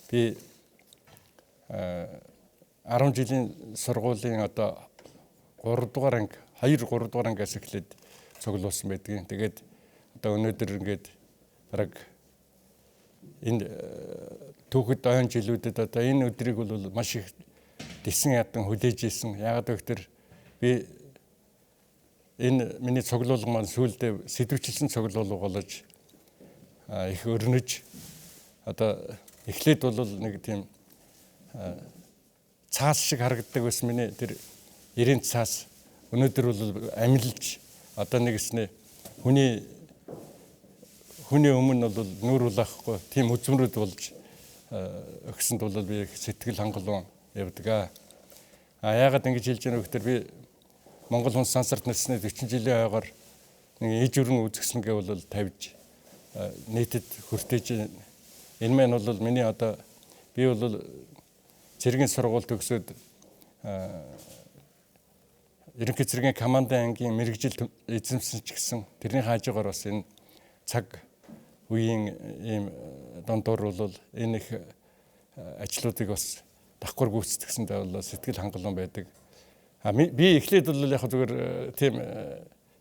би 10 жилийн сургуулийн одоо 3 дугаар анги 2-3 дугаар ангиас эхлээд цуглуулсан байдгийг. Тэгээд одоо өнөөдөр ингээд бараг энэ түүхэд ойн жилүүдэд одоо энэ өдрийг бол маш их дэсэн ядан хүлээж ийсэн. Яагаад гэвэл би энэ миний цуглуулга маань сүүлдээ сэдвчилсэн цуглуулга болж их өрнөж одоо эхлээд бол нэг тийм цаас шиг харагддаг байсан миний тэр 90 цаас өнөөдөр бол амилж одоо нэгэснэ хүний өмнө бол нүүр улаахгүй тийм үзмрүүд болж өгсөнд бол би сэтгэл хангалуун явдаг. Яагаад ингэж хэлж байгаа вэ гэхээр би Монгол хүн сансарт нэрснээ 40 жилийн ойгоор нэг иж өрн үзэсгэлэн гэвэл тавьж нийтэд хүртээж энэ маань бол миний одоо би бол цэргийн сургууль төгсөөд ерөнхий цэргийн командын ангийн мэргэжил эзэмсэн ч гэсэн тэрний хаажгаар бас энэ цаг үеийн ийм дондор бол энэ их ажлуудыг бас давхар гүйцэтгэсэндээ бол сэтгэл хангалуун байдаг. Би эхлээд бол яг зүгээр тийм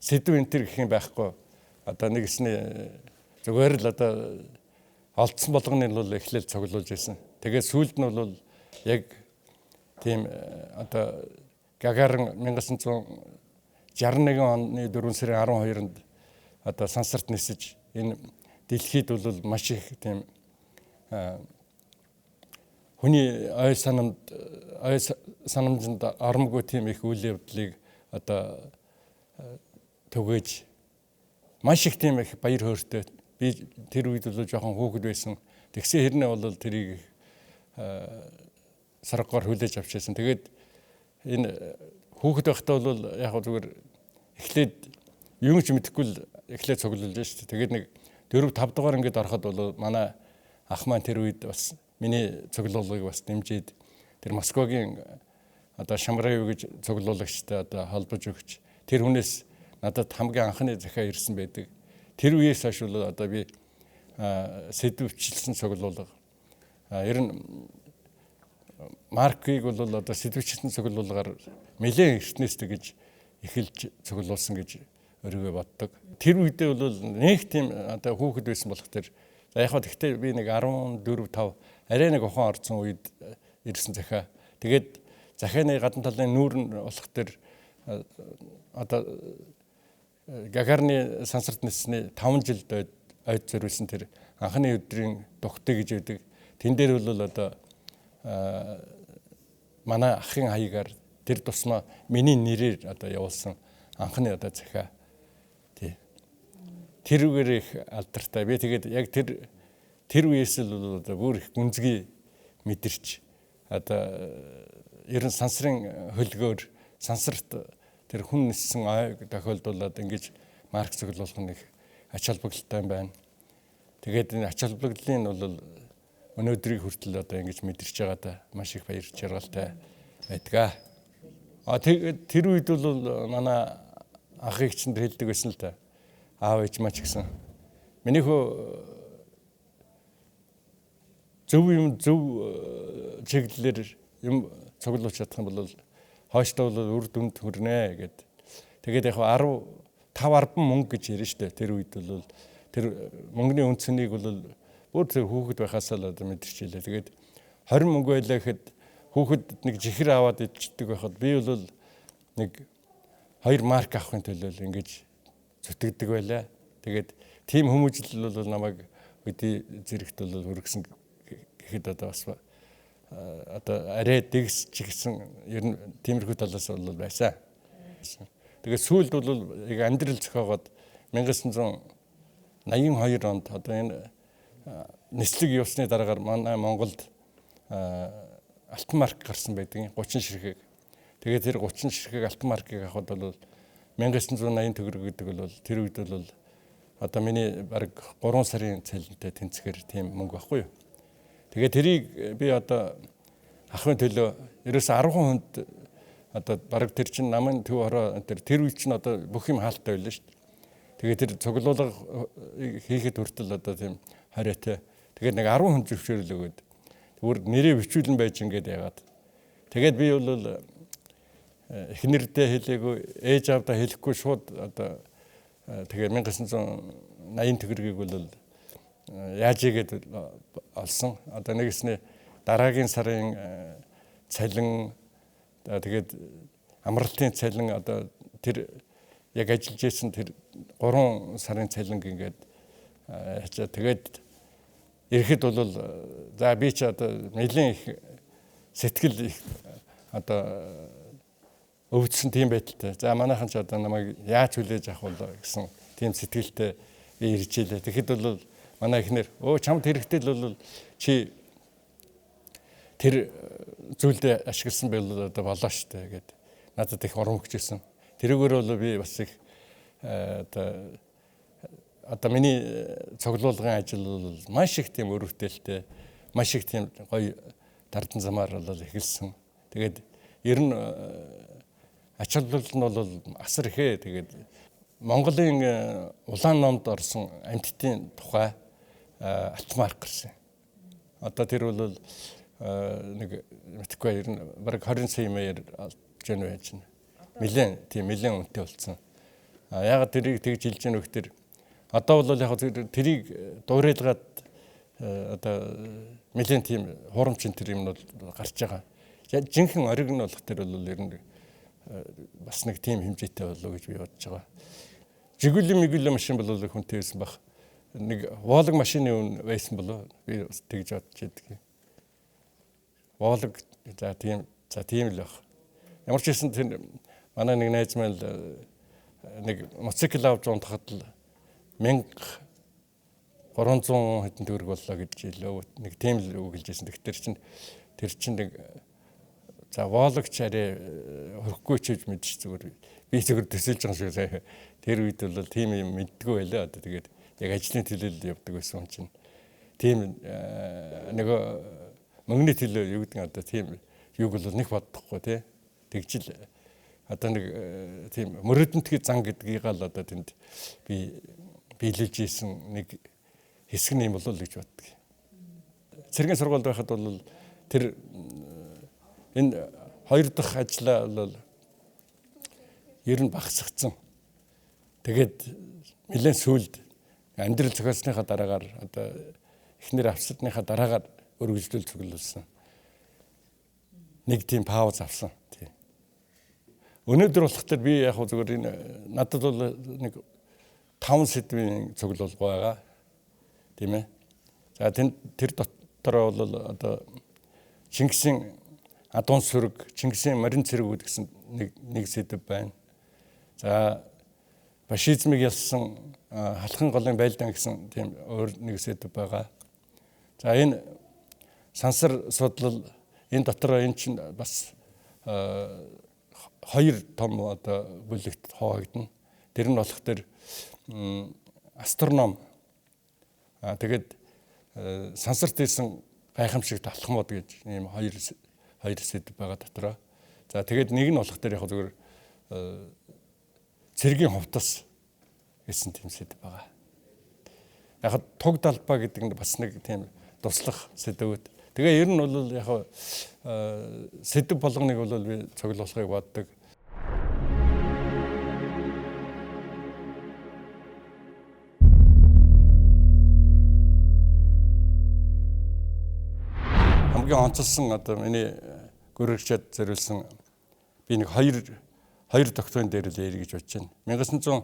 сэдв энэ төр гэх юм байхгүй. Одоо нэгэсний зүгээр л одоо олдсон болгоныг бол эхлээл цуглуулж байсан. Тэгээд сүүлд нь бол яг тийм одоо Гагарин 1961 оны 4 сарын 12-нд одоо сансарт нисэж энэ дэлхийд бол маш их тийм хүний ой санамжинд оромгүй тийм их үйл явдлыг одоо түгээж маш их тийм их баяр хөөртэй би тэр үед бол жоохон хөөхд байсан. Тэгсэн хэрнээ бол тэрийг саргаар хүлээж авчаасан. Тэгээд энэ хөөхд байхдаа бол яг зүгээр эхлээд юм ч мэдэхгүй л эхлээд цуглуулж шүү дээ. Тэгээд нэг 4-5 дугаар ингээд ороход бол манай ах маань тэр үед бас миний цуглуулгыг бас дэмжиж тэр Москвагийн одоо Шамраев гэж цуглуулагчтай одоо холбож өгч тэр хүнээс надад хамгийн анхны захиа ирсэн байдаг. Тэр үеэс хойш бол одоо би сэдвчилсэн цуглуулга. Ер нь Маркийг бол одоо сэдвчилсэн цуглуулгаар нэлээд эртнээстэй гэж эхэлж цуглуулсан гэж өөрийгөө боддог. Тэр үедээ бол нэг тийм одоо хүүхэд байсан болох тэр яг хаа тэгтээ би нэг 14-5 арай нэг ухаан орсон үед ирсэн захиа. Тэгээд захианы гадна талын нүүр нь болох тэр одоо Гагарины сансарт нисний 5 жилд ойд зориулсан тэр анхны өдрийн дугтыг гэж байдаг. Тэн дээр бол одоо манай ахын хаягаар тэр тусмаа миний нэрээр одоо явуулсан анхны одоо захиа. Тэрүүгээр их алдартай. Би тэгээд яг тэр үеэс л одоо бүр их гүнзгий мэдэрч одоо ер нь сансрын хөлгөөр сансарт тэр хүн ниссэн ой тохиолдуулаад ингэж марк цуглуулах нь их ач холбогдолтой юм байна. Тэгээд энэ ач холбогдлын бол өнөөдрийг хүртэл одоо ингэж мэдэрч байгаадаа маш их баяр жаргалтай байдаг. Тэр үед бол манай ахыг чинь хэлдэг байсан л та. Аав ээж маа ч гэсэн. Миний хөө зөв чиглэлээр юм цуглуулж чадах юм бол хойштоо бол үр дүнд хүрнэ гэд. Тэгээд яг 15 мөнгө гэж ярина шүү дээ. Тэр үед бол тэр мөнгөний үнцнийг бол бүр тэр хүүхэд байхасаа л одоо мэдэрчээлээ. Тэгээд 20 мөнгө байлаа гэхэд хүүхэд нэг жихэр аваад идчихдэг байхад би бол нэг 2 марк авахын төлөө ингэж зүтгэдэг байлаа. Тэгээд тийм хүмүүжил бол намайг үдий зэрэгт бол хүргэсэн гэхэд одоо бас одоо арай дэгс ч гэсэн ер нь тиймэрхүү талаас бол байсан. Тэгээд сүүлд бол яг амьдрал зохиогоод 1982 онд одоо энэ нислэг явсны дараагаар манай Монголд алтан марк гарсан байдаг 30 ширхэг. Тэгээд тэр 30 ширхэг алтан маркыг авахд бол 1980 төгрөг гэдэг бол тэр үед бол одоо миний бараг 3 сарын цалинтай тэнцэхэр тийм мөнгө байхгүй юу. Тэгээд тэрийг би одоо ахын төлөө ерөөс 10 хүнд одоо бараг тэр чинь намын төв хороо тэр үед чинь одоо бүх юм хаалттай байлаа шүү дээ. Тэгээд тэр цуглуулга хийхэд хүртэл одоо тийм хориотой. Тэгээд нэг 10 хүн зөвшөөрөл өгөөд Бүр нэрээ бичүүлэн байж ингээд яагаад. Тэгээд би бол эхнэрдээ хэлээгүй, ээж аавдаа хэлэхгүй шууд одоо тэгээд 1980 төгрөгийг бол яаж игээд олсон. Одоо нэгэсний дараагийн сарын цалин тэгээд амралтын цалин одоо тэр яг ажиллаж байсан тэр 3 сарын цалин ингээд ачаа тэгээд ирэхэд бол за би ч одоо нэлийн их сэтгэл их одоо өвдсөн тийм байдалтай. За манайхан ч одоо намайг яаж хүлээж авах болоо гэсэн тийм сэтгэлтэй ирж илээ. Тэгэхэд бол манай эхнэр чамд хэрэгтэй л бол чи тэр зүйлдээ ашигласан байл одоо болоо штэ гэд надад их урам өгчээсэн. Тэрүүгээр бол би бас их одоо миний цуглуулгын ажил бол маш их тийм өрөвдөлттэй, маш их тийм гоё дардан замаар бол эхэлсэн. Тэгээд ер нь ач холбогдол нь бол асар ихээ. Тэгээд Монголын улаан номд орсон амьтдын тухай алтмарк гарсан. Одоо тэр бол нэг мэдхгүй ер нь бараг 20 сая маяар олж гэнэ байж байна. Нэлээд үнэтэй болсон. Ягаад тэрийг тэгж хэлж гэнэ вэ гэхээр одоо бол яг тэрийг дуурайлгаад одоо нэлээд тийм хурамчин тэр юм бол гарч байгаа. Жинхэнэ ориг нь болох тэр бол ер нь бас нэг тийм хэмжээтэй болов гэж би бодож байгаа. Жигүл машин бол хүнтэй байсан баг. Нэг воолог машины үн байсан болов би тэгж бодож байдаг. Воолог за тийм л баг. Ямар ч хэсэн тэр манай нэг найз маань нэг мотоцикл авч унтахад л 1300 хэдэн төгрөг боллоо гэж хэлээ. Нэг тийм л үг хэлжсэн. Тэр чинь нэг за воологч арай хөрөхгүй ч гэж мэдчих зүгээр. Би зүгээр төсөөлж байгаа шүү дээ. Тэр үед бол тийм юм мэддэггүй байлаа. Одоо тэгээд яг ажлын төлөөлөл явдаг байсан юм чинь. Тийм нөгөө мөнгөний төлөө юу гэдэг одоо тийм юуг бол нэг бодохгүй тий. Тэгжил одоо нэг тийм мөрөдөнтгий зан гэдгийг л одоо тэнд би биелүүлж ийсэн нэг хэсэг юм болов гэж боддог. Цэргийн сургуульд байхад бол тэр энэ хоёр дахь ажлаа бол ер нь багасгацсан. Тэгээд нэлээд сүүлд амьдрал зохиосныхаа дараагаар одоо эхнэр авсадныхаа дараагаар өргөжлөл цуглуулсан. Нэг тийм пауз авсан. Тийм. Өнөөдөр болохоор би яг зүгээр энэ надад бол нэг 5 сэдвийн цуглуулга байгаа. Тийм ээ. За тэр дотор бол одоо Чингисийн Адуун сүрэг, Чингисийн Марин цэрэг гэсэн нэг сэдв байна. За фашизмыг ялсан халахын голын байлдаан гэсэн тийм өөр нэг сэдв байгаа. За энэ сансар судлал энэ дотор энэ чинь бас хоёр том одоо бүлэгт хуваагдана. Тэр нь болох тэр астроном. Тэгээд сансарт ийсэн гайхамшигт алхмууд гэж ийм хоёр сэдв байгаа дотроо. За тэгээд нэг нь болох тэр яг зүгээр цэргийн хувцас гэсэн тийм сэдв байгаа. Яг туг далбаа гэдэг нь бас нэг тийм туслах сэдвүүд. Тэгээ ер нь бол яг сэдв болгоныг бол би цуглуулахыг боддог. Хамгийн онцлсон одоо миний гөрөгчд зориулсан би нэг хоёр докторийн дээр л ярих гэж бодож байна.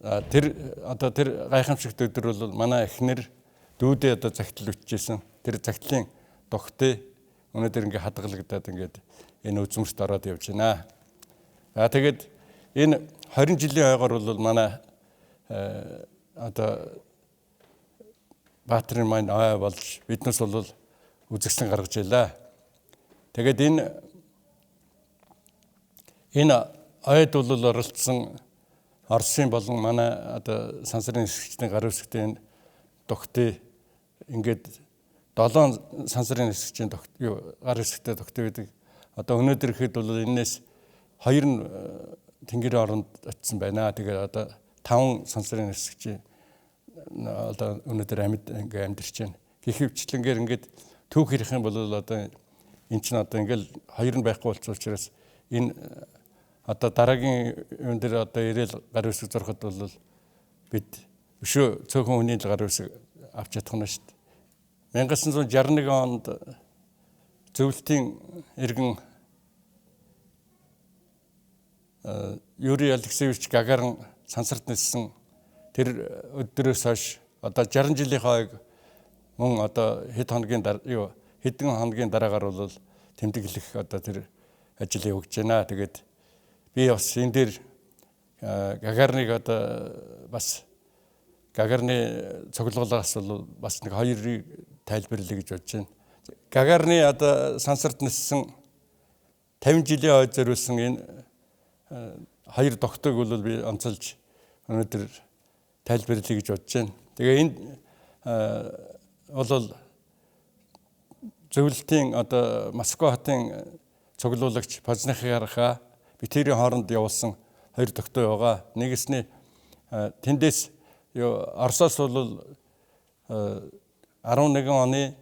1900 тэр гайхамшигт өдөр бол манай эхнэр дүүдээ одоо загтал өччихсэн. Тэр загтлын догтой өнөөдөр ингээ хадгалагдаад ингээд энэ үзмэрт ороод явж байна. Тэгээд энэ 20 жилийн ойгоор бол манай одоо Баатрин маань ой болж биднес бол үзэгсэн гаргаж ялаа. Тэгээд энэ ойд бол оролцсон Оросын болон манай одоо сансрын нисгчдийн гар үсгтийн догтой ингээд 7 сансрын нисгчийн гар үсгтэй догтой байдаг. Одоо өнөөдөр ихэд бол энэс 2 нь тэнгэрийн оронд очсон байна. Тэгээд одоо 5 сансрын нисгчийн одоо өнөөдөр амьдарч байна. гэх хөвчлэнгээр ингээд түүх хэрэх юм бол одоо эн чинь одоо ингээл хоёр нь байхгүй болчих учраас энэ одоо дараагийн юм дээр одоо ирээл гар үсэг зурхад бол бид өшөө цөөхөн хүний л гар үсэг авч чадах нь шүү дээ. 1961 онд зөвлөлтийн иргэн Юрий Алексеевич Гагарин сансарт ниссэн тэр өдрөөс хойш одоо 60 жилийн хойг мөн одоо хэдэн хоногийн дараагаар бол тэмдэглэх одоо тэр ажил явагдаж байна. Тэгээд би бас энэ дээр Гагариныг одоо бас Гагарины цуглуулгаас бол бас нэг хоёрыг тайлбарлая гэж бодож байна. Гагарины одоо сансарт ниссэн 50 жилийн хойд зориулсан энэ хоёр тогтоог бол би онцолж өнөөдөр тайлбарлая гэж бодож байна. Тэгээ энд бол зөвлөлтийн одоо Москва хотын цуглуулагч Позняхаархаа битэрийн хооронд явуулсан хоёр тогтоо байгаа. Нэгэсний тэндээс Оросоос бол 2011 оны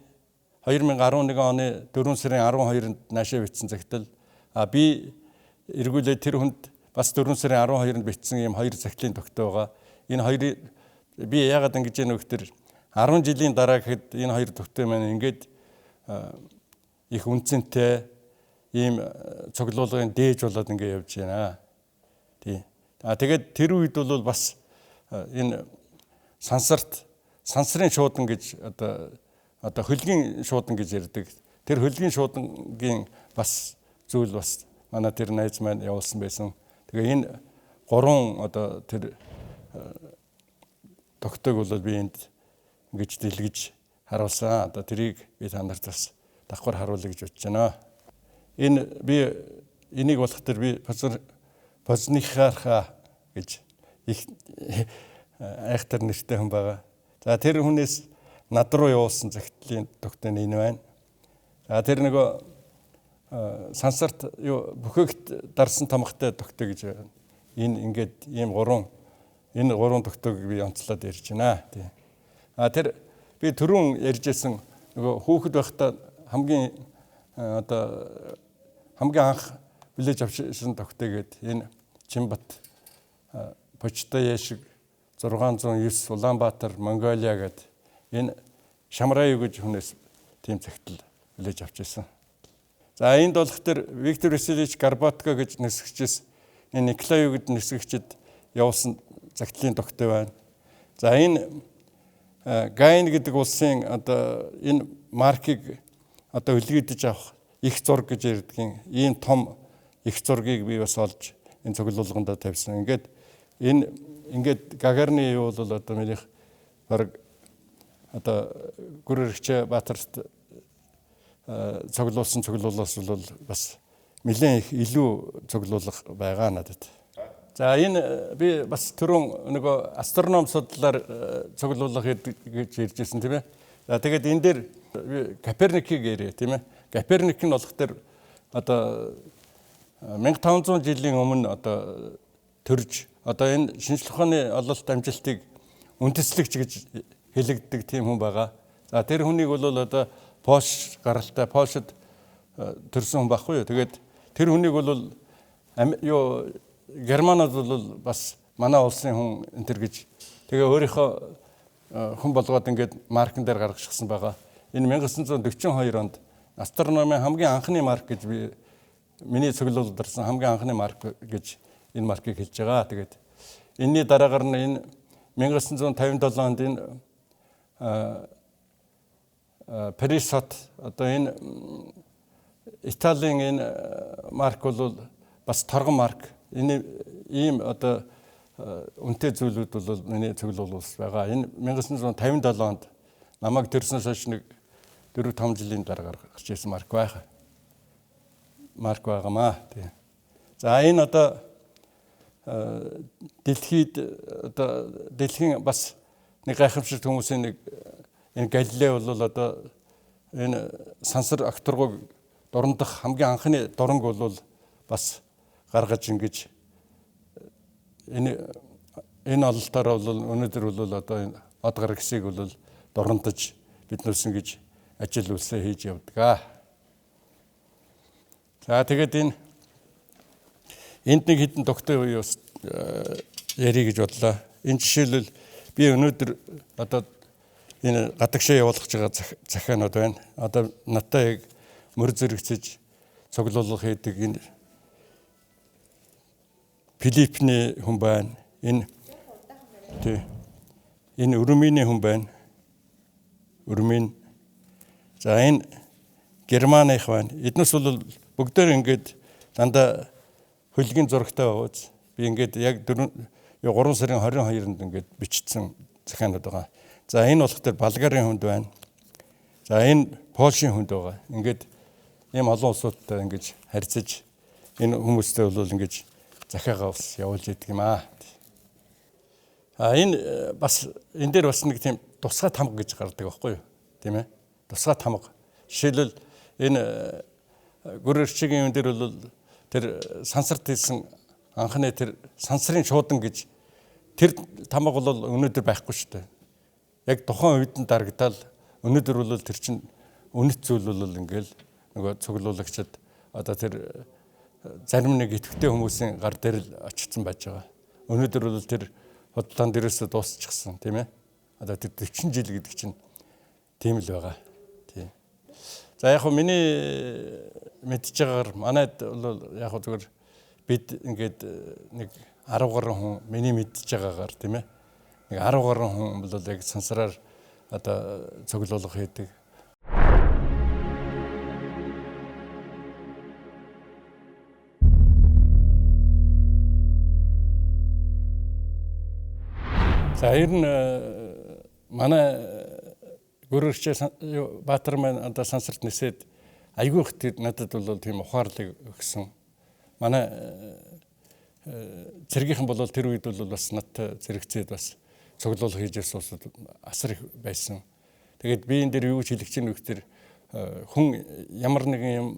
4 сарын 12-нд наашаа бичсэн захидал би эргүүлээ тэр хүнд бас 4 сарын 12-нд бичсэн ийм хоёр захидлын тогтоо байгаа. Энэ хоёрыг би яагаад ингэж яах вэ гэхээр 10 жилийн дараа гэхэд энэ хоёр тогтоо маань ингээд их үнцэнтэй ийм цуглуулгын дээж болоод ингээд явж байна. Тий. Тэгээд тэр үед бол бас энэ сансрын шуудан гэж одоо хөлгийн шуудан гэж ярьдаг. Тэр хөлгийн шуудангийн бас зүйл бас манай тэр найз маань явуулсан байсан. Тэгээ энэ гурван одоо тэр тогтоог бол би энд ингэж дэлгэж харуулсан. Одоо тэрийг би та нарт бас давхар харуулъя гэж бодож байна. Энийг болох төр би Позняхаархаа гэж их айхтар нэртэй хүн байгаа. За тэр хүнээс над руу явуулсан захидлын тогтоо энэ байна. За тэр нөгөө сансарт бүхээгт дарсан томхтой тогтоо гэж байна. Энэ ингээд ийм гурван тогтоог би онцлоод ярьж байна. Тэр би түрүүн ярьжсэн нөгөө хүүхэд байхдаа хамгийн анх хүлээж авсан тогтоо гэдэг энэ Чинбат Почтой яшиг 609 Улаанбаатар Монголиа гэдэг энэ Шамраа юу гэж хүнээс тийм захидал хүлээж авч ирсэн. За энд болох тэр Виктор Васильевич Горбатко гэж нисгэгчээс энэ Николай юу гэдэг нисгэгчэд явуулсан захидлын тогтоо байна. За энэ Гайн гэдэг улсын одоо энэ маркийг одоо үлгэдэж авах их зураг гэж ярьдгийн ийм том их зургийг би бас олж энэ цуглуулганд тавьсан. Ингээд Гагарины юу бол одоо минийх баг одоо Гүрэрэгч Баатарт цуглуулсан цуглуулгаас бол бас нэлээд их илүү цуглуулга байгаа надад. За энэ би бас түрүүн нөгөө астроном судлалаар цуглуулга гэж ярьжсэн тийм ээ. За тэгээд энэ дээр Коперникийг ярья тийм ээ. Коперник нь болох тэр одоо 1500 жилийн өмнө одоо төрж одоо энэ шинжлэх ухааны ололт амжилтыг үндэслэгч гэж хэлэгддэг тийм хүн байгаа. За тэр хүнийг бол одоо Польш гаралтай Польшид төрсэн хүн байхгүй юу. Тэгээд тэр хүнийг бол Германод бол бас манай улсын хүн энэ төр гэж тэгээ өөрийнхөө хүн болгоод ингээд маркан дээр гаргачихсан байгаа. Энэ 1942 онд астрономийн хамгийн анхны марк гэж би миний цуглуулд дарсан хамгийн анхны марк гэж энэ маркийг хэлж байгаа. Тэгээд энэний дараагаар нь энэ 1957 онд энэ Парис хот одоо энэ Италийн энэ марк бол бас торгон марк. Энэ ийм одоо үнэтэй зүйлүүд бол миний цуглуулс байгаа. Энэ 1957 онд намайг төрснөөс хойш нэг 4-5 жилийн дараа гаргаж ирсэн марк байгаамаа. За энэ одоо дэлхийн бас нэг гайхамшигт хүмүүсийн нэг энэ Галилей бол одоо энэ сансар окторгыг дурандах хамгийн анхны дуранг бол бас гаргаж ингэж энэ ололтоор бол өнөөдөр бол одоо энэ од гарагсыг бол дурандаж бид нөөс ингэж ажил үйлсээ хийж явдаг. За тэгээд энд нэг хэдэн тогтоо үе бас ярих гэж бодлоо. Энэ жишээлбэл би өнөөдөр одоо энэ гадагшаа явуулах байгаа захианууд байна. Одоо надтай яг мөр зэрэгцэж цуглуулга хийдэг энэ Филиппины хүн байна. Энэ Урмины хүн байна. Урмын. За энэ Германых байна. Эднээс бол бүгдээр ингээд дандаа хөлгийн зурагтай байгааз би ингээд яг 3 сарын 22-нд ингээд бичсэн захианууд байгаа. За энэ болох дээр Болгарын хүнд байна. За энэ Польшийн хүнд байгаа. Ингээд ийм олон улсуудтай ингэж харьцаж энэ хүмүүстэй бол ингэж захиагаа бас явуулж идэг юм аа. Энэ бас энэ дээр бас нэг тийм тусгай тамга гэж гардаг байхгүй юу? Тийм ээ. Тусгай тамга. Жишээлбэл энэ гүр эрчигийн юм дээр бол тэр сансарт хийсэн анхны тэр сансрын шуудан гэж тэр тамга бол өнөөдөр байхгүй шүү дээ. Яг тухайн үед нь дарагдал өнөөдөр бол тэр чинь үнэт зүйл бол ингээл нөгөө цуглуулагчид одоо тэр зарим нэг идэвхтэй хүмүүсийн гар дээр л очсон байж байгаа. Өнөөдөр бол тэр худлаан дээрээс дуусчихсан тийм ээ. Одоо тэр 40 жил гэдэг чинь тийм л байгаа. Тийм. За яг хөө миний мэдж байгаагаар манайд бол яг хөө зүгээр бид ингээд нэг 10 гаруй хүн миний мэдж байгаагаар тийм ээ. Нэг 10 гаруй хүн бол яг сансараар одоо цуглуулга хийдэг. За ер нь манай гүрэрчээ Баатар маань одоо сансарт нисээд айгүй их тэр надад бол тийм ухаарлыг өгсөн. Манай цэргийнхэн бол тэр үед бол бас надтай зэрэгцээд бас цуглуулга хийж ирсэн улсууд асар их байсан. Тэгээд би энэ дээр юу ч хэлэх чинь үгтэр хүн ямар нэгэн юм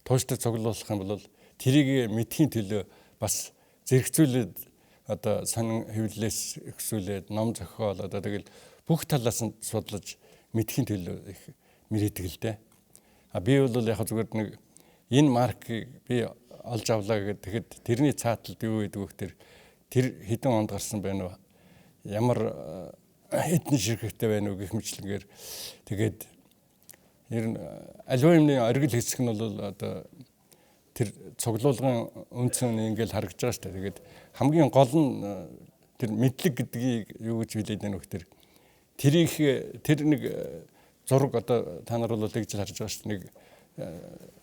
тууштай цуглуулах юм бол тэрийг мэдхийн төлөө бас зэрэгцүүлээд одоо сонин хэвлэлээс өксүүлээд ном зохиол одоо тэгэл бүх талаас нь судлаж мэдхийн төлөө их мэрийдэг л дээ. Би бол яг зүгээр нэг энэ маркийг би олж авлаа гэхэд тэгэхэд тэрний цааталд юу гэдэг вэ гэхээр тэр хэдэн онд гарсан байна уу? Ямар хэдэн ширхэгтэй байна уу гэх мэтлэнгээр тэгээд ер нь аливаа юмны оргил хэсэг нь бол одоо тэр цуглуулгын үндсэн ингээл харагдж байгаа шүү дээ. Тэгээд хамгийн гол нь тэр мэдлэг гэдгийг юу гэж хэлээд байна вэ гэхээр тэр нэг зураг одоо та нар бол тэгж харж байгаа шүү дээ. Нэг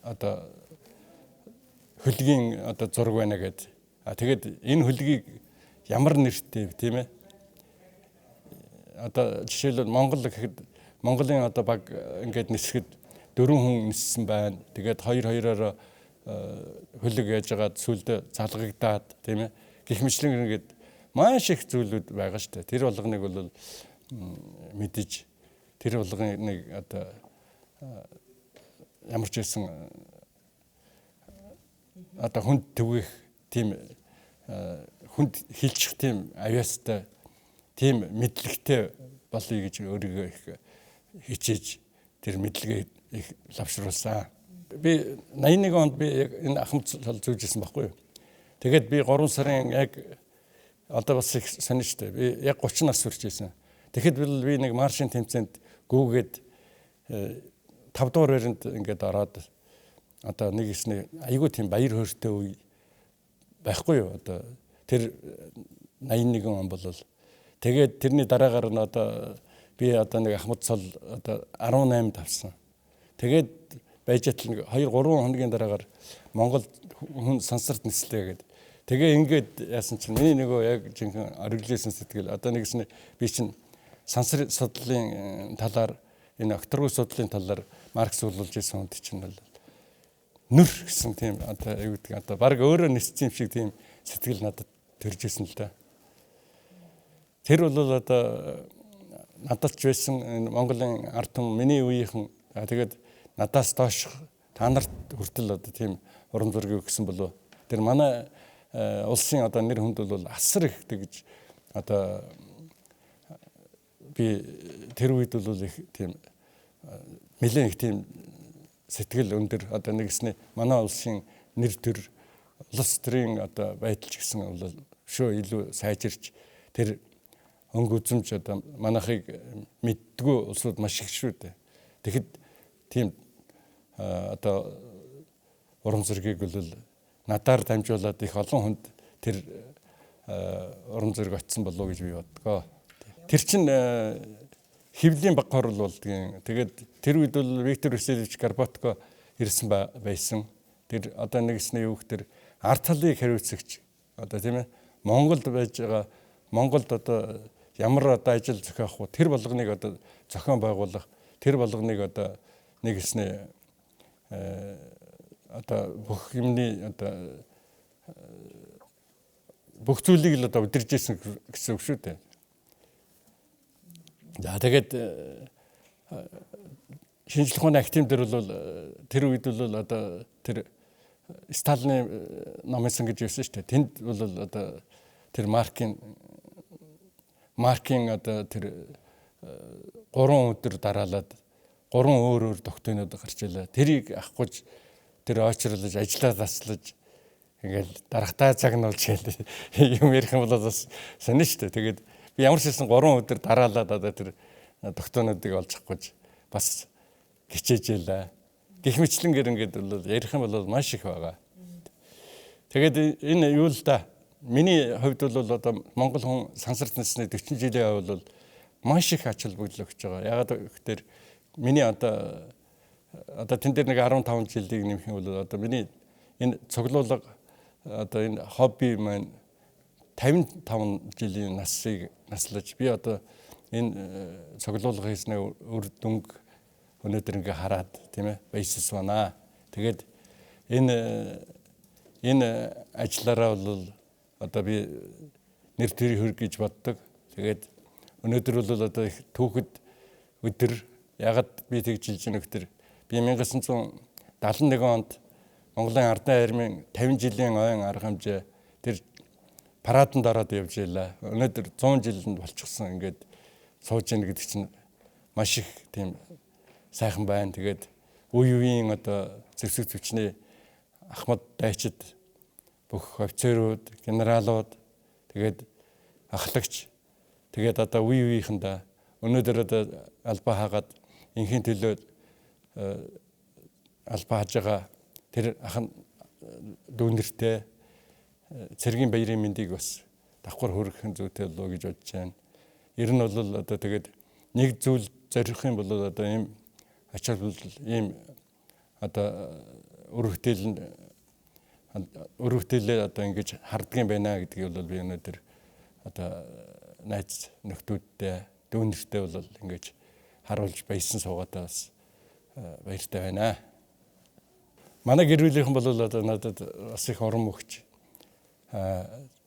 одоо хөлгийн одоо зураг байна гэдэг. Тэгээд энэ хөлгийг ямар нэртэй тийм ээ? Одоо жишээлбэл Монгол гэхэд Монголын одоо баг ингээд нисэхэд 4 хүн ниссэн байна. Тэгээд 2-2-ороо хөлөг яаж байгаад сүлдө залгагдаад тийм ээ гэх мэтлэн ингээд маш их зүйлүүд байгаа шүү дээ. Тэр болгоныг бол мэдэж тэр болгоныг одоо ямар ч байсан одоо хүнд төвөх тийм хүнд хилчих тийм авьяастай тийм мэдлэгтэй болъё гэж өөрийгөө их хичээж тэр мэдлэгээ их лавшруулсан. Би 81 онд би яг энэ ахмад цол зүүжсэн байхгүй юу. Тэгээд би 3 сарын яг одоо бас их сонир штэ. Би яг 30 нас хүрч байсан. Тэгэхэд би нэг маршийн тэмцээнд гүүгээд 5 дугаар байранд ингээд ороод одоо нэг ихний айгүй тийм баяр хөөртэй үе байхгүй юу. Одоо тэр 81 он болол тэгээд тэрний дараагаар нь одоо би одоо нэг ахмад цол одоо 18 тавсан. Тэгээд байж атал 2-3 хоногийн дараагаар Монгол хүн сансарт нислээ гэдэг. Тэгээ ингээд яасан чинь миний нөгөө яг жинхэнэ ориглээсэн сэтгэл одоо нэгс би чинь сансар судлалын талаар энэ окторгүй судлалын талаар Маркс уулуулж ирсэн хүнд чинь бол нүр гэсэн тийм одоо юу гэдэг одоо баг өөрөө ниссэн юм шиг тийм сэтгэл надад төрж ирсэн л да. Тэр бол одоо надад ч байсан Монголын ард түмэн миний үеийнхэн тэгээд надаас доош та нарт хүртэл одоо тийм урам зориг өгсөн болов. Тэр манай улсын одоо нэр хүнд бол асар их тэгж одоо би тэр үед бол их тийм нэлээд их тийм сэтгэл өндөр одоо нэгснээ манай улсын нэр төр улс төрийн одоо байдал ч гэсэн бол шүү илүү сайжирч тэр өнгө үзэмж одоо манайхыг мэддгүү улсууд маш их шүү дээ. Тэгэхэд тийм одоо уран зургийг бол надаар дамжуулаад их олон хүнд тэр уран зураг очсон болов уу гэж би бодгоо. Тэр чин хэвлийн баг хорол болдгийн. Тэгээд тэр үед бол Виктор Васильевич Горбатко ирсэн байсан. Тэр одоо нэгснээ юу гэх тэр ард талыг хариуцагч одоо тийм ээ Монголд байж байгаа Монголд одоо ямар одоо ажил зохиох вэ? Тэр болгоныг одоо зохион байгуулах, тэр болгоныг одоо нэгснээ одоо бүх юмны одоо бүх зүйлийг л одоо удирж ирсэн гэсэн үг шүү дээ. За тэгээд шинжлэх ухааны актив дээр бол тэр үед бол одоо тэр Сталины номын сан гэж явсан шүү дээ. Тэнд бол одоо тэр маркийн одоо тэр 3 өдөр дараалаад 3 өөр тогтоонууд гарч илаа. Тэрийг авахгүйж тэр очрлож ажиллаа таслаж ингээл дарахтаа цагнуулж юм ярих юм бол бас сонир шүү дээ. Тэгээд би ямар ч хэлсэн 3 өдөр дараалаад одоо тэр тогтоонуудыг олж авахгүйж бас хичээж ялаа. Гэх мэтлэнгээр ингээд бол ярих юм бол маш их байгаа. Тэгээд энэ юу л да. Миний хувьд бол одоо Монгол хүн сансарт насны 40 жилийн бол маш их ач холбогдол өгч байгаа. Ягаад гэвэл миний одоо тэн дээр нэг 15 жилийг нэмэх юм бол одоо миний энэ цуглуулга одоо энэ хобби маань 55 жилийн насыг наслаж би одоо энэ цуглуулга хийснээ үр дүнг өнөөдөр ингээ хараад тийм ээ баясс байна. Тэгээд энэ ажиллаараа бол одоо би нэр төр хөр гэж боддог. Тэгээд өнөөдөр бол одоо их түүхэд өдөр ягаад би тэгж хэлж байна гэхээр би 1971 онд Монголын ардын армийн 50 жилийн ойн арга хэмжээ тэр параданд ороод явж байлаа. Өнөөдөр 100 жилд болчихсон ингээд сууж ийн гэдэг чинь маш их тийм сайхан байна. Тэгээд үе үеийн одоо зэвсэг төвчний ахмад дайчид бүх офицерууд, генералууд тэгээд ахлагч тэгээд одоо үе үеийнхэндээ өнөөдөр одоо албаа хаагаад инхийн төлөө албаа хааж байгаа тэр ахан дүүнэртэй цэргийн баярын мэндийг бас давхар хүргэх зүйтэй болов гэж бодож байна. Ер нь бол одоо тэгээд нэг зүйл зорих юм бол одоо ийм ач холбогдол ийм одоо өрөвдөлөө одоо ингэж харддаг юм байна гэдгийг бол би өнөөдөр одоо найз нөхдүүдтэй дүүнэртэй бол ингэж харуулж баясан суугаатаа бас баяртай байна. Манай гэр бүлийнхэн бол одоо надад бас их урам өгч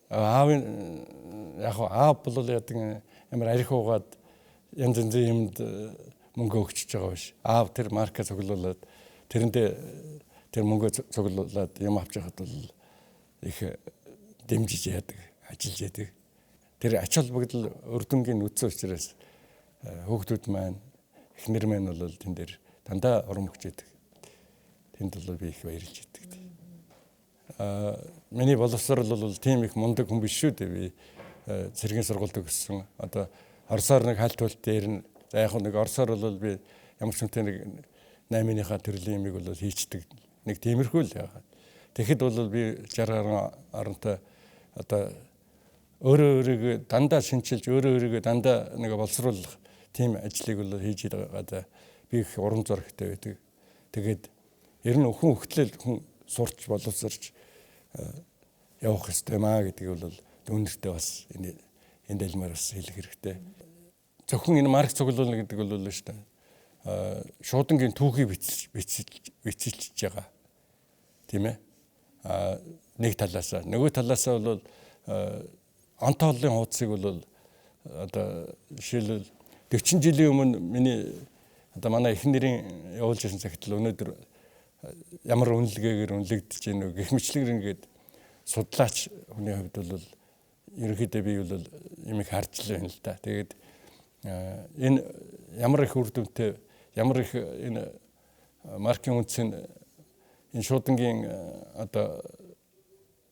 аав бол яадаг ямар арих уугаад янз янзын юмд мөнгө өгчөж байгаа биш. Аав тэр марка цуглуулад тэрэндээ тэр мөнгө цуглуулад юм авч яхад бол их дэмжиж яадаг, ажиллаж яадаг. Тэр ач холбогдол өрдөнгийн үтсэн учраас хүүхдүүд маань эхнэр маань бол тэн дээр дандаа урам өгч яадаг. Тэнд бол би их баярлж яадаг. Миний боловсрол бол тийм их мундаг хүн биш шүү дээ. Би цэргийн сургуульд өгсөн. Одоо Оросоор нэг хальт хөлт дээр нь за яг нэг Оросоор бол би ямар ч хүнтэй нэг 8-ийнхаа төрлийн юмыг бол хийчдэг. Нэг тиймэрхүү л яагаад. Тэгэхэд бол би 60 оронтой одоо өөрийгөө дандаа шинчилж өөрийгөө дандаа нэг боловсруулах тийм ажлыг бол хийж байгаа. Би их урам зоригтой байдаг. Тэгээд ер нь өхөн хөлтлөл хүн сурч боловсрч явах ёстой маа гэдгийг бол дүүнэртэй бас энэ дэлмээр бас хэлэх хэрэгтэй. Зөвхөн энэ марк цуглуулна гэдэг бол шүү дээ. Шуудангийн түүхийг бичиж байгаа. Тийм ээ. Нэг талаасаа, нөгөө талаасаа бол онтооллын хуудсыг бол одоо жишээлбэл 40 жилийн өмнө миний одоо манай эхнэрийн явуулж ирсэн цагт л өнөөдөр ямар үнэлгээгээр үнэлэгдэж байна вэ гэх мэтлэр ингээд судлаач хүний хувьд бол ерөнхийдөө би бол юм их харж л байна л да. Тэгээд энэ ямар их үр дүнтэй ямар их энэ маркийн үнцийн энэ шуудангийн одоо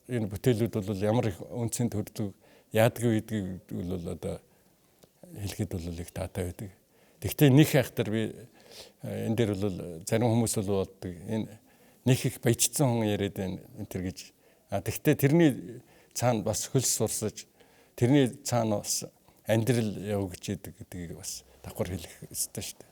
энэ бүтээлүүд бол ямар их үнцийн төрдөг яадгүй гэдгийг бол одоо хэлэхэд бол их таатай байдаг. Тэгвэл нэг хайхтар би энэ дээр бол зарим хүмүүс бол боддог энэ нэг их баяжсан хүн яриад байна энэ төр гэж. Тэгвэл тэрний цаана бас хөлс сурсаж тэрний цаана бас амьдрал явагдаж идэг гэдгийг бас давхар хэлэх ёстой шүү дээ.